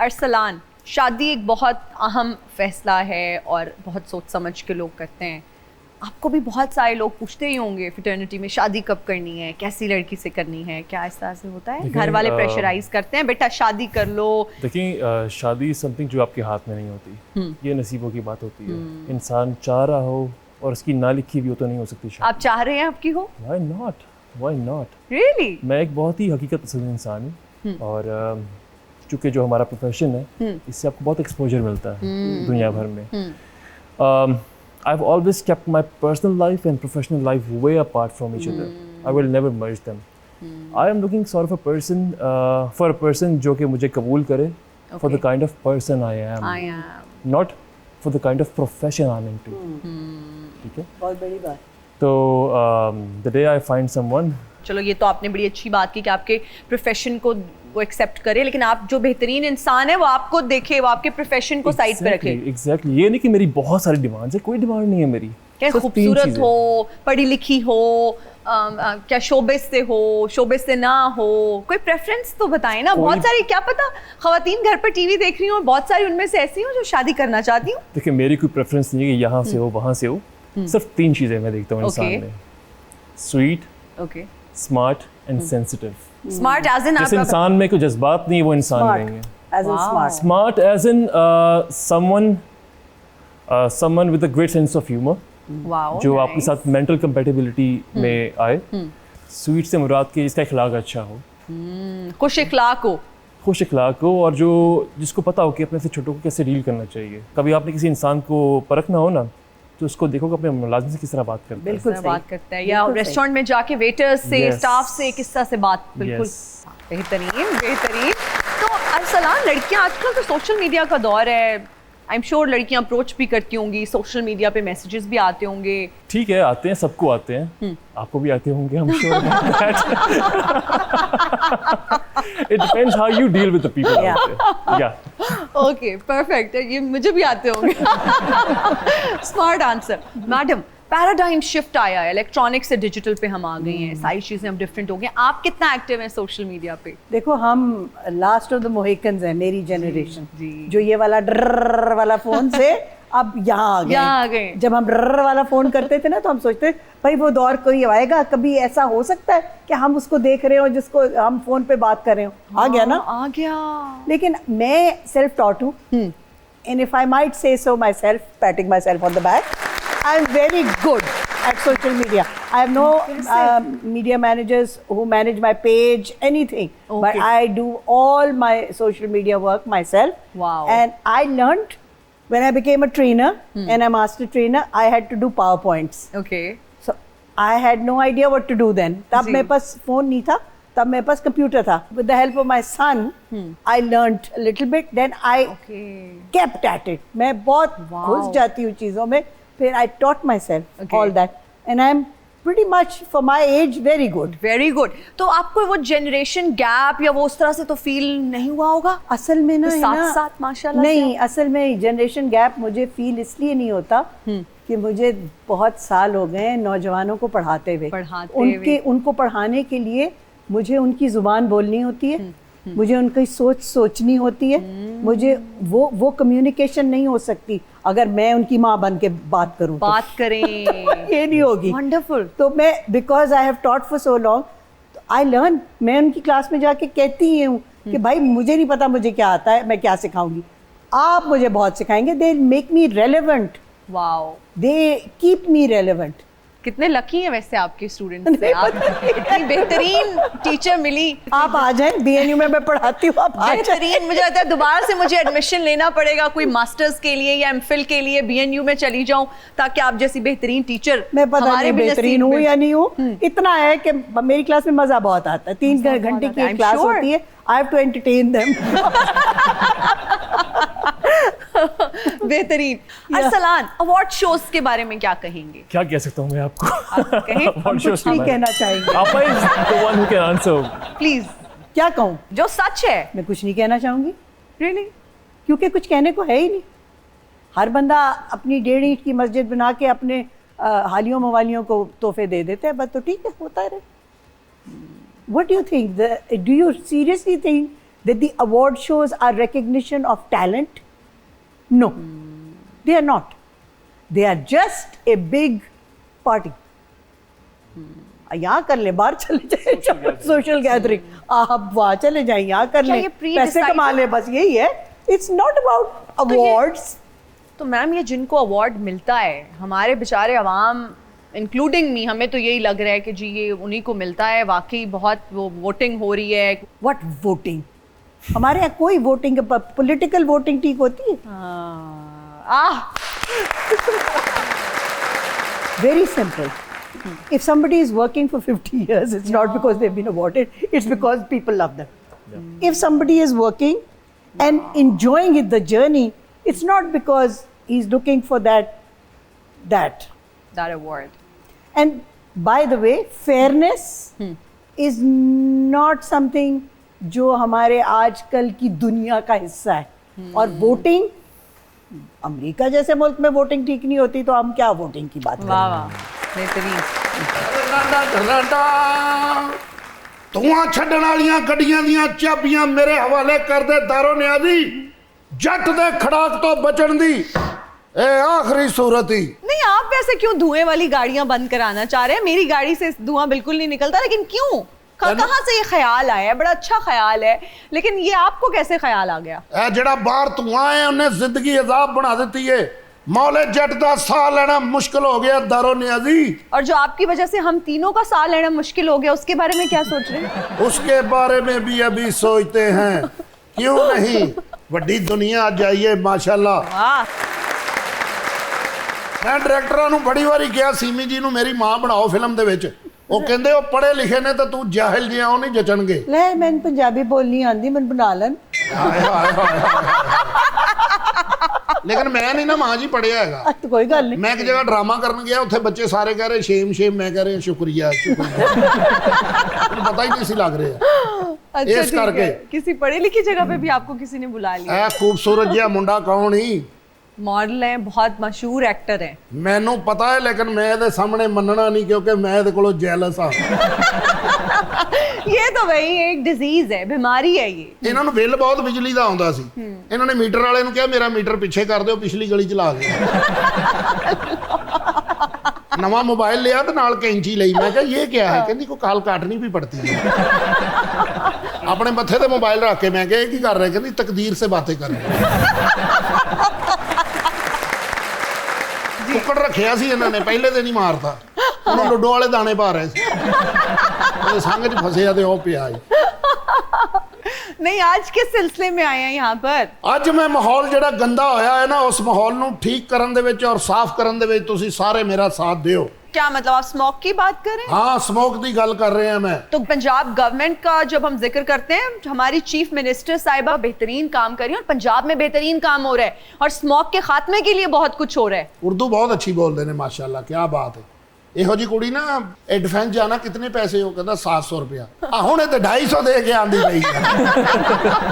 अरसलान, शादी एक बहुत अहम फैसला है और बहुत सोच समझ के लोग करते हैं। आपको भी बहुत सारे लोग पूछते ही होंगे फ्रेटर्निटी में, शादी कब करनी है, कैसी लड़की से करनी है, क्या इस तरह से होता है? घर वाले प्रेशराइज करते हैं, बेटा शादी कर लो। देखिए, शादी समथिंग जो आपके हाथ में नहीं होती, ये नसीबों की बात होती है। इंसान चाह रहा हो और उसकी ना लिखी भी हो तो नहीं हो सकती शादी। आप चाह रहे हैं आपकी हो? Why not? Why not? Really? मैं एक बहुत ही हकीकत पसंद इंसान हूँ और चूँकि जो हमारा प्रोफेशन है इससे आपको बहुत एक्सपोजर मिलता है दुनिया भर में। I've always kept my personal life and professional life way apart from each other. I will never merge them. I am looking sort of a person, for a person जो कि मुझे कबूल करे for the kind of person I am. Not for the kind of profession I'm into. ठीक है? बहुत बड़ी बात। तो the day I find someone, चलो ये तो आपने बड़ी अच्छी बात की कि आपके प्रोफेशन को वो एक्सेप्ट करे, लेकिन आप जो बेहतरीन इंसान है वो आपको देखे, वो आपके प्रोफेशन को साइड पे रखे। एग्जैक्टली, ये नहीं कि मेरी बहुत सारी डिमांड्स है, कोई डिमांड नहीं है मेरी। क्या खूबसूरत हो, पढ़ी लिखी हो, क्या शोबिस से हो, शोबिस से ना हो, कोई प्रेफरेंस तो बताएं ना। बहुत सारी, क्या पता खवातीन घर पर टीवी देख रही हो, बहुत सारी उनमें से ऐसी हो जो शादी करना चाहती हूँ। देखिए, मेरी कोई प्रेफरेंस नहीं है कि यहाँ से हो वहाँ से हो, सिर्फ 3 चीजें मैं देखता हूँ इंसान में: sweet, smart and sensitive. Smart as in, जिस इंसान में कोई जज्बात नहीं वो इंसान नहीं है। As in smart. Smart as in someone with a great sense of humor. Wow, जो आपके साथ मेंटल कंपैटिबिलिटी में आए। स्वीट से मुराद कि जिसका इखलाक अच्छा हो, खुश इखलाक हो, खुश इखलाक हो, और जो जिसको पता हो कि अपने से छोटों को कैसे डील करना चाहिए। कभी आपने किसी इंसान को परखना हो ना, तो उसको देखो कि अपने मुलाजिम से किस तरह बात करता है। बिल्कुल बात करता है, या रेस्टोरेंट में जाके वेटर्स से, स्टाफ से किस तरह से बात। बिल्कुल बेहतरीन बेहतरीन। तो अरसलान, लड़कियां आजकल तो सोशल मीडिया का दौर है, आई एम श्योर लड़कियां अप्रोच भी करती होंगी, सोशल मीडिया पे मैसेजेस भी आते होंगे। ठीक है, आते हैं, सबको आते हैं, आपको भी आते होंगे, I'm sure about that. It depends how you deal with the people out there. Yeah. Okay, perfect. ये मुझे भी आते होंगे। Smart answer. Madam, paradigm shift आया है, इलेक्ट्रॉनिक से डिजिटल पे हम आ गए हैं, सारी चीजें हम डिफरेंट हो गए। आप कितना एक्टिव हैं सोशल मीडिया पे? देखो, हम लास्ट ऑफ द मोहिकन्स हैं, मेरी जनरेशन, जो ये वाला ड्रर वाला फोन से अब यहाँ आ गए। जब हम ड्रर वाला फोन करते थे ना, तो हम सोचते भाई वो दौर कोई आएगा, कभी ऐसा हो सकता है कि हम उसको देख रहे हो जिसको हम फोन पे बात कर रहे हो। आ गया ना, आ गया। लेकिन मैं सेल्फ टॉट हूँ, and if I might say so myself, patting myself on the back, I am very good at social media. I have no media managers who manage my page, anything. Okay. But I do all my social media work myself. Wow. And I learned when I became a trainer and a master trainer, I had to do PowerPoints. Okay. So I had no idea what to do then. तब मेरे पास phone नहीं था, तब मेरे पास computer था. With the help of my son, I learned a little bit. Then I kept at it. मैं बहुत घुस जाती हूँ चीज़ों में. फिर I taught myself all that, and I am pretty much for my age very good. Very good. तो आपको वो generation gap या वो उस तरह से तो feel नहीं हुआ होगा? असल में ना, साथ माशाल्लाह नहीं, असल में generation gap मुझे feel इसलिए नहीं होता कि मुझे बहुत साल हो गए नौजवानों को पढ़ाते हुए। उनको पढ़ाने के लिए मुझे उनकी जुबान बोलनी होती है, मुझे उनकी सोच सोचनी होती है, मुझे वो कम्युनिकेशन नहीं हो सकती अगर मैं उनकी माँ बन के बात करूँ, बात करें तो ये नहीं होगी। वंडरफुल। तो मैं, because I have taught for so long, I learn. मैं उनकी क्लास में जाके कहती ही हूँ कि भाई मुझे नहीं पता मुझे क्या आता है, मैं क्या सिखाऊंगी, आप मुझे बहुत सिखाएंगे। They make me relevant. Wow. They keep me relevant. कितने लकी हैं वैसे आपके स्टूडेंट्स से, आप इतनी बेहतरीन टीचर मिली। आप आ जाएं, BNU में मैं पढ़ाती हूँ, आप आ बेहतरीन। मुझे लगता है दोबारा से मुझे एडमिशन लेना पड़ेगा कोई मास्टर्स के लिए या MPhil के लिए, BNU में चली जाऊं ताकि आप जैसी बेहतरीन टीचर। मैं पता नहीं बेहतरीन हूँ या नहीं हूँ, इतना है कि मेरी क्लास में मजा बहुत आता है। 3 घंटे की क्लास होती है, I have to entertain them. बेहतरीन। अरसलान, अवार्ड शोज के बारे में क्या कहेंगे? क्या कह सकता हूँ मैं आपको? हम कुछ नहीं कहना चाहेंगे। आपा is the one who can answer. Please. क्या कहूँ? जो सच है। मैं कुछ नहीं कहना चाहूंगी। Really? क्योंकि कुछ कहने को है ही नहीं। हर बंदा अपनी 1.5 ईंट की मस्जिद बना के अपने हालियों मवालियों को तोहफे दे देते हैं, बस तो ठीक है, होता रहे। What do you think? Do you seriously think that the award shows are recognition of talent? No, they are not. They are just a big party. यहाँ कर ले, बाहर चले जाए, सोशल गैदरिंग, आप वहाँ चले जाए, यहाँ कर ले, पैसे कमा ले, बस यही है. It's not about awards. तो मैम ये जिनको अवार्ड मिलता है, हमारे बेचारे अवाम इंक्लूडिंग मी, हमें तो यही लग रहा है कि जी ये उन्हीं को मिलता है. वाकई बहुत वो वोटिंग हो रही है. What voting? हमारे यहाँ कोई वोटिंग, पॉलिटिकल वोटिंग ठीक होती है? Very simple. If somebody is working for 50 years, it's not because they've been awarded, it's because people love them. If somebody is working and enjoying it, the journey, it's not because he's looking for that award. And by the way, fairness is not something जो हमारे आजकल की दुनिया का हिस्सा है. और voting, America जैसे मुल्क में वोटिंग ठीक नहीं होती तो हम क्या वोटिंग की बात करें. ਧੂਆਂ ਛੱਡਣ ਵਾਲੀਆਂ ਗੱਡੀਆਂ ਦੀਆਂ ਚਾਬੀਆਂ ਮੇਰੇ ਹਵਾਲੇ ਕਰਦੇ ਦਾਰੋ ਨਿਆਜ਼ੀ, ਜੱਟ ਦੇ ਖੜਾਕ ਤੋਂ ਬਚਣ ਦੀ ਇਹ ਆਖਰੀ सूरत ही. नहीं, आप वैसे क्यों धुएं वाली गाड़ियां बंद कराना चाह रहे हैं? मेरी गाड़ी से धुआं बिल्कुल नहीं निकलता, लेकिन क्यों? कहाँ से ये ख्याल आया? बड़ा अच्छा ख्याल है, लेकिन ये आपको कैसे ख्याल आ गया? ਇਹ ਜਿਹੜਾ ਬਾਹਰ ਧੂਆਂ ਹੈ ਉਹਨੇ ਜ਼ਿੰਦਗੀ ਅਜ਼ਾਬ ਬਣਾ ਦਿੱਤੀ ਹੈ. मौले जट का साह लेना मुश्किल हो गया दारो नियाजी. और जो आपकी वजह से हम तीनों का साह लेना मुश्किल हो गया, उसके बारे में क्या सोच रहे हैं? उसके बारे में भी अभी सोचते हैं. क्यों नहीं, वड्डी दुनिया जाइए माशाल्लाह. मैं डायरेक्टਰਾਂ ਨੂੰ ਬੜੀ ਵਾਰੀ ਕਿਹਾ ਸੀਮੀ ਜੀ ਨੂੰ ਮੇਰੀ ਮਾਂ ਬਣਾਓ ਫਿਲਮ ਦੇ ਵਿੱਚ. ਉਹ ਕਹਿੰਦੇ ਉਹ ਪੜ੍ਹੇ ਲਿਖੇ ਨੇ ਤਾਂ ਤੂੰ ਜਾਹਿਲ ਜਿਹਾ ਉਹ ਨਹੀਂ ਜਚਣਗੇ. ਲੈ ਮੈਨੂੰ ਪੰਜਾਬੀ ਬੋਲਣੀ ਆਂਦੀ, ਮੈਨੂੰ ਬਣਾ ਲੈਣ. लेकिन मैं नहीं ना मां जी पढ़िया है. तो कोई गल नहीं. मैं एक जगह ड्रामा करने गया, उत्थे बच्चे सारे कह रहे शेम शेम, मैं कह रहे शुक्रिया शुक्रिया. पता ही नहीं सी लग रहा. अच्छा, इस करके किसी पढ़ी लिखी जगह पे भी आपको किसी ने बुला लिया? ए खूबसूरत जिहा मुंडा कौन ही, मॉडल है, बहुत मशहूर एक्टर है. मैनू पता है, लेकिन मैं ਇਹਦੇ ਸਾਹਮਣੇ ਮੰਨਣਾ ਨਹੀਂ क्योंकि मैं ਇਹਦੇ ਕੋਲੋਂ ਜੈਲਸ ਆ. ये तो वही एक डिजीज है, बीमारी है ये. ਇਹਨਾਂ ਨੂੰ ਬਿੱਲ ਬਹੁਤ ਬਿਜਲੀ ਦਾ ਆਉਂਦਾ ਸੀ. ਇਹਨਾਂ ਨੇ ਮੀਟਰ ਵਾਲੇ ਨੂੰ ਕਿਹਾ ਮੇਰਾ ਮੀਟਰ ਪਿੱਛੇ ਕਰ ਦਿਓ, ਪਿਛਲੀ ਗਲੀ ਚ ਲਾ ਦਿਓ. ਨਵਾਂ ਮੋਬਾਈਲ ਲਿਆ ਤੇ ਨਾਲ ਕੈਂਚੀ ਲਈ. ਮੈਂ ਕਿਹਾ ਇਹ ਕੀ ਹੈ? ਕਹਿੰਦੀ ਕੋਈ ਕਾਲ ਕਾਟਣੀ ਵੀ ਪੜਤੀ ਹੈ. ਆਪਣੇ ਮੱਥੇ ਤੇ ਮੋਬਾਈਲ ਰੱਖ ਕੇ ਮੈਂ ਕਿਹਾ ਇਹ ਕੀ ਕਰ ਰਹੇ? ਕਹਿੰਦੀ ਤਕਦੀਰ ਸੇ ਬਾतें ਕਰ ਰਹੇ. ਕੁੱਕੜ ਰੱਖਿਆ ਸੀ ਇਹਨਾਂ ਨੇ, ਪਹਿਲੇ ਦਿਨ ਹੀ ਮਾਰਤਾ. ਉਹਨੂੰ ਲੁੱਡੋ ਵਾਲੇ ਦਾਣੇ ਪਾ ਰਹੇ ਸੀ. ਉਹਦੇ ਸੰਗ 'ਚ ਫਸਿਆ ਤੇ ਉਹ ਪਿਆ ਜੀ. नहीं, आज किस सिलसिले में आए हैं यहाँ पर? ਅੱਜ ਮੈਂ ਮਾਹੌਲ ਜਿਹੜਾ ਗੰਦਾ ਹੋਇਆ ਹੈ ਨਾ, ਉਸ ਮਾਹੌਲ ਨੂੰ ਠੀਕ ਕਰਨ ਦੇ ਵਿੱਚ ਔਰ ਸਾਫ਼ ਕਰਨ ਦੇ ਵਿੱਚ ਤੁਸੀਂ ਸਾਰੇ ਮੇਰਾ ਸਾਥ ਦਿਓ. क्या मतलब, आप स्मोक की बात कर रहे हैं? हाँ, स्मोक की गल कर रहे हैं मैं. तो पंजाब गवर्नमेंट का जब हम जिक्र करते हैं, हमारी चीफ मिनिस्टर साहिबा बेहतरीन काम कर रही है और पंजाब में बेहतरीन काम हो रहा है और स्मोक के खात्मे के लिए बहुत कुछ हो रहा है. उर्दू बहुत अच्छी बोलते हैं माशाल्लाह, क्या बात है. ਇਹੋ ਜੀ ਕੁੜੀ ਨਾ ਇਹ ਡਿਫੈਂਸ ਜਾਣਾ ਕਿੰਨੇ ਪੈਸੇ? ਉਹ ਕਹਿੰਦਾ 700 ਰੁਪਇਆ. ਹੁਣ ਇਹ ਤੇ 250 ਦੇ ਕੇ ਆਂਦੀ ਪਈ ਹੈ.